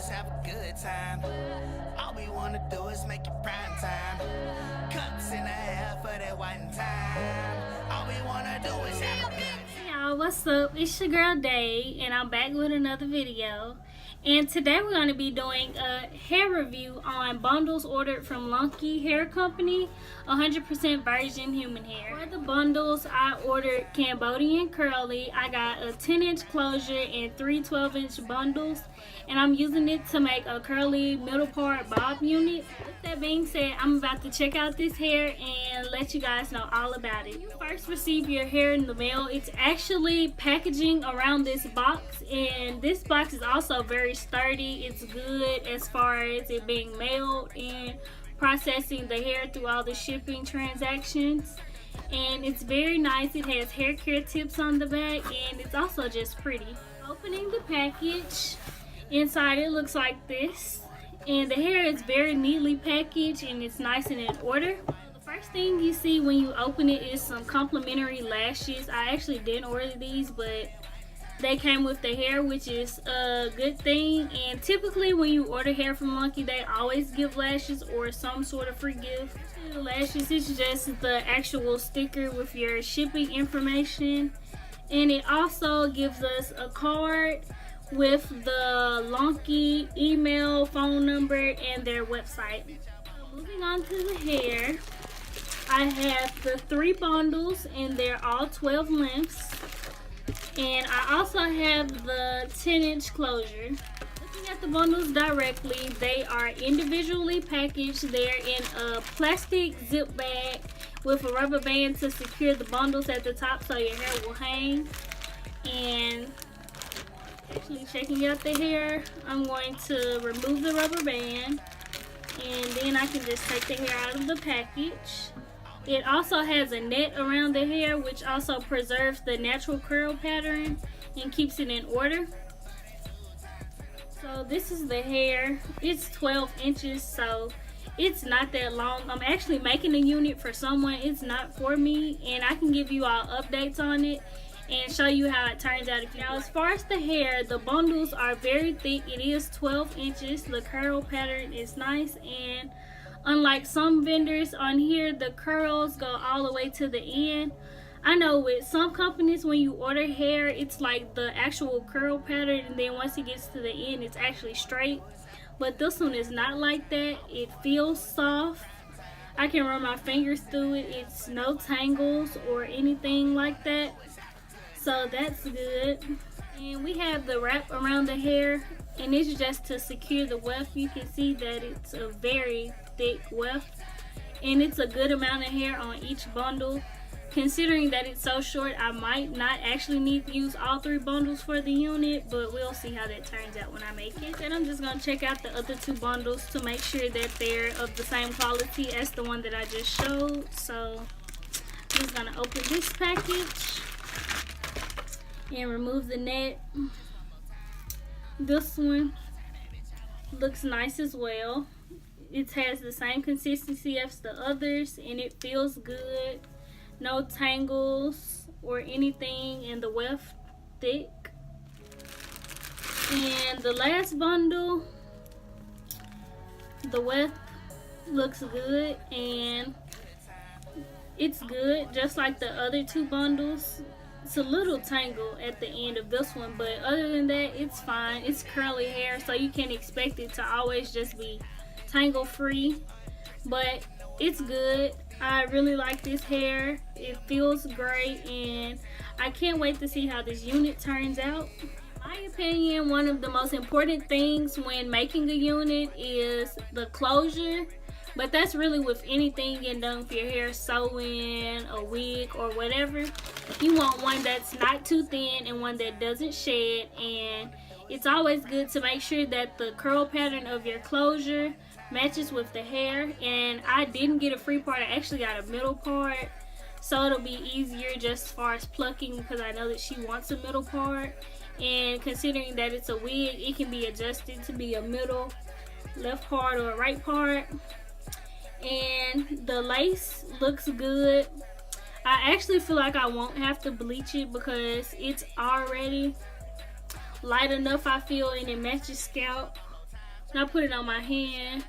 just have a good time. All we wanna do is make it prime time. Cups in the air for that one time. All we wanna do is have a good time. Hey y'all, what's up? It's your girl Day, and I'm back with another video. And today we're going to be doing a hair review on bundles ordered from Longqi Hair Company, 100% virgin human hair. For the bundles, I ordered Cambodian curly. I got a 10-inch closure and 3 12-inch bundles, and I'm using it to make a curly middle part bob unit. With that being said, I'm about to check out this hair and let you guys know all about it. You first receive your hair in the mail. It's actually packaging around this box, and this box is also very sturdy. It's good as far as it being mailed and processing the hair through all the shipping transactions, and it's very nice. It has hair care tips on the back, and it's also just pretty. Opening the package, inside it looks like this, and the hair is very neatly packaged and it's nice and in order. The first thing you see when you open it is some complimentary lashes. I actually didn't order these, but they came with the hair, which is a good thing. And typically when you order hair from Longqi, they always give lashes or some sort of free gift. The lashes is just the actual sticker with your shipping information, and it also gives us a card with the Longqi email, phone number, and their website. So moving on to the hair, I have the 3 bundles, and they're all 12 lengths. And I also have the 10-inch closure. Looking at the bundles directly, they are individually packaged. They're in a plastic zip bag with a rubber band to secure the bundles at the top so your hair will hang. And actually checking out the hair, I'm going to remove the rubber band, and then I can just take the hair out of the package. It also has a net around the hair, which also preserves the natural curl pattern and keeps it in order. So this is the hair. It's 12 inches, so it's not that long. I'm actually making a unit for someone. It's not for me, and I can give you all updates on it and show you how it turns out. Now, as far as the hair, the bundles are very thick. It is 12 inches. The curl pattern is nice, and unlike some vendors on here, the curls go all the way to the end. I know with some companies, when you order hair, it's like the actual curl pattern, and then once it gets to the end, it's actually straight. But this one is not like that. It feels soft. I can run my fingers through it. It's no tangles or anything like that. So that's good. And we have the wrap around the hair, and it's just to secure the weft. You can see that it's a very thick weft, and it's a good amount of hair on each bundle. Considering that it's so short, I might not actually need to use all 3 bundles for the unit, but we'll see how that turns out when I make it. And I'm just going to check out the other 2 bundles to make sure that they're of the same quality as the one that I just showed. So I'm just going to open this package and remove the net. This one looks nice as well. It has the same consistency as the others, and it feels good. No tangles or anything, and the weft thick. And the last bundle, the weft looks good, and it's good just like the other 2 bundles. It's a little tangle at the end of this one, but other than that, it's fine. It's curly hair, so you can't expect it to always just be tangle free, but it's good. I really like this hair. It feels great, and I can't wait to see how this unit turns out. In my opinion, one of the most important things when making a unit is the closure, but that's really with anything getting done with your hair, sewing, a wig, or whatever. You want one that's not too thin and one that doesn't shed, and it's always good to make sure that the curl pattern of your closure matches with the hair. And I didn't get a free part, I actually got a middle part, so it'll be easier just as far as plucking, because I know that she wants a middle part. And considering that it's a wig, it can be adjusted to be a middle, left part, or a right part. And the lace looks good. I actually feel like I won't have to bleach it because it's already light enough, I feel, and it matches scalp. and I put it on my hand.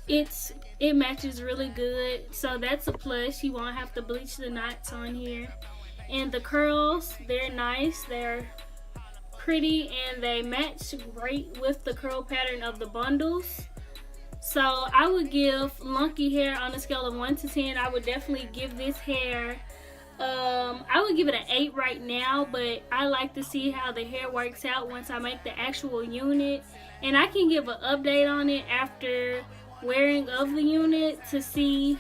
It matches really good, so that's a plus. You won't have to bleach the knots on here. And the curls, they're nice, they're pretty, and they match great with the curl pattern of the bundles. So I would give Longqi hair on a scale of 1 to 10. I would definitely give this hair, I would give it an 8 right now, but I like to see how the hair works out once I make the actual unit. And I can give an update on it after wearing of the unit to see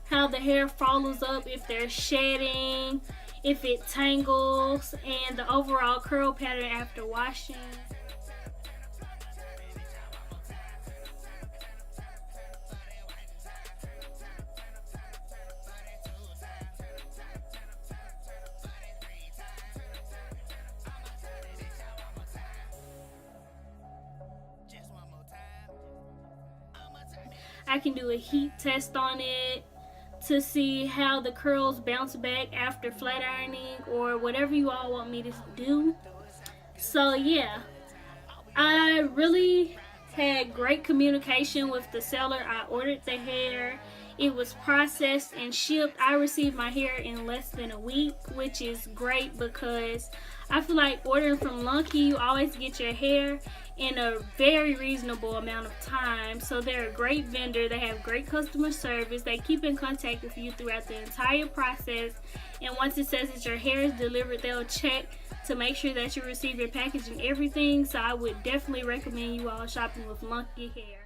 how the hair follows up, if they're shedding, if it tangles, and the overall curl pattern after washing. I can do a heat test on it to see how the curls bounce back after flat ironing, or whatever you all want me to do. So yeah, I really had great communication with the seller. I ordered the hair, it was processed and shipped. I received my hair in less than a week, which is great because I feel like ordering from Longqi, you always get your hair in a very reasonable amount of time. So they're a great vendor. They have great customer service. They keep in contact with you throughout the entire process. And once it says that your hair is delivered, they'll check to make sure that you receive your package and everything. So I would definitely recommend you all shopping with Longqi hair.